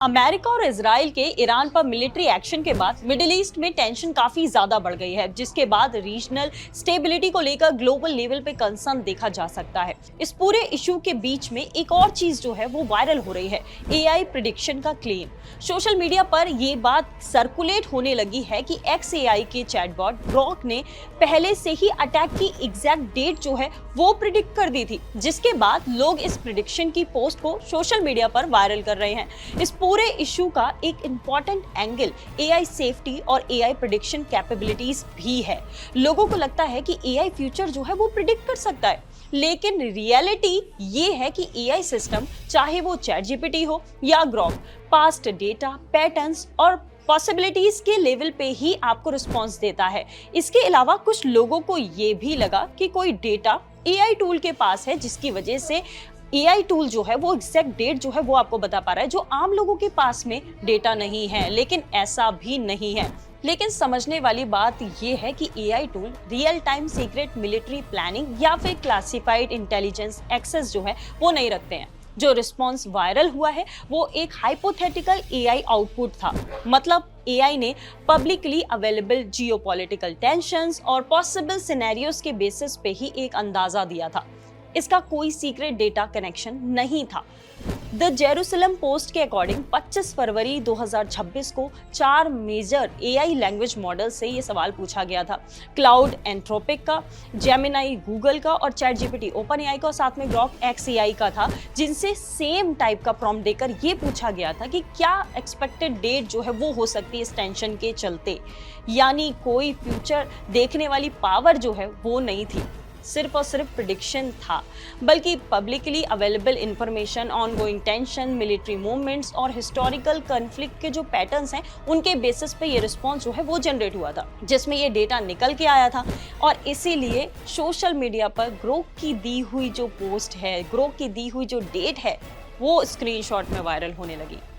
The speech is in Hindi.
अमेरिका और इजराइल के ईरान पर मिलिट्री एक्शन के बाद मिडिल ईस्ट में टेंशन काफी ज्यादा बढ़ गई है, जिसके बाद रीजनल स्टेबिलिटी को लेकर ग्लोबल लेवल पे कंसर्न देखा जा सकता है। इस पूरे इशू के बीच में एक और चीज जो है वो वायरल हो रही है, एआई प्रिडिक्शन का क्लेम। सोशल मीडिया पर ये बात सर्कुलेट होने लगी है कि XAI के चैटबॉट ग्रॉक ने पहले से ही अटैक की एग्जैक्ट डेट जो है वो प्रिडिक्ट कर दी थी, जिसके बाद लोग इस प्रिडिक्शन की पोस्ट को सोशल मीडिया पर वायरल कर रहे हैं। इस पूरे इशू का एक इंपॉर्टेंट एंगल एआई सेफ्टी और एआई प्रिडिक्शन कैपेबिलिटीज भी है। लोगों को लगता है कि एआई फ्यूचर जो है वो प्रिडिक्ट कर सकता है, लेकिन रियलिटी ये है कि एआई सिस्टम, चाहे वो चैट जीपीटी हो या ग्रॉक, पास्ट डेटा, पैटर्न्स और पॉसिबिलिटीज के लेवल पे ही आपको रिस्पॉन्स देता है। इसके अलावा कुछ लोगों को ये भी लगा कि कोई डेटा एआई टूल के पास है, जिसकी वजह से एआई टूल जो है वो एग्जैक्ट डेट जो है वो आपको बता पा रहा है, जो आम लोगों के पास में डेटा नहीं है। लेकिन ऐसा भी नहीं है। लेकिन समझने वाली बात ये है कि AI tool real time secret military planning या फिर क्लासिफाइड इंटेलिजेंस एक्सेस जो है वो नहीं रखते हैं। जो रिस्पॉन्स वायरल हुआ है वो एक हाइपोथेटिकल एआई आउटपुट था। मतलब एआई ने पब्लिकली अवेलेबल जियोपॉलिटिकल टेंशंस और पॉसिबल सिनेरियोस के बेसिस पे ही एक अंदाजा दिया था। इसका कोई सीक्रेट डेटा कनेक्शन नहीं था। द जेरूसलम पोस्ट के अकॉर्डिंग 25 फरवरी 2026 को 4 मेजर एआई लैंग्वेज मॉडल से ये सवाल पूछा गया था। क्लाउड एंथ्रोपिक का, जेमिनाई गूगल का और चैट जीपीटी ओपन एआई का और साथ में ग्रॉक XAI का था, जिनसे सेम टाइप का प्रॉम्प्ट देकर ये पूछा गया था कि क्या एक्सपेक्टेड डेट जो है वो हो सकती है इस टेंशन के चलते। यानी कोई फ्यूचर देखने वाली पावर जो है वो नहीं थी, सिर्फ और सिर्फ प्रिडिक्शन था, बल्कि publicly available information, ongoing tension, military movements और हिस्टोरिकल कॉन्फ्लिक्ट के जो पैटर्न्स हैं उनके बेसिस पे ये रिस्पॉन्स जो है वो जनरेट हुआ था, जिसमें ये डेटा निकल के आया था। और इसीलिए सोशल मीडिया पर ग्रोक की दी हुई जो पोस्ट है, ग्रोक की दी हुई जो डेट है, वो स्क्रीनशॉट में वायरल होने लगी।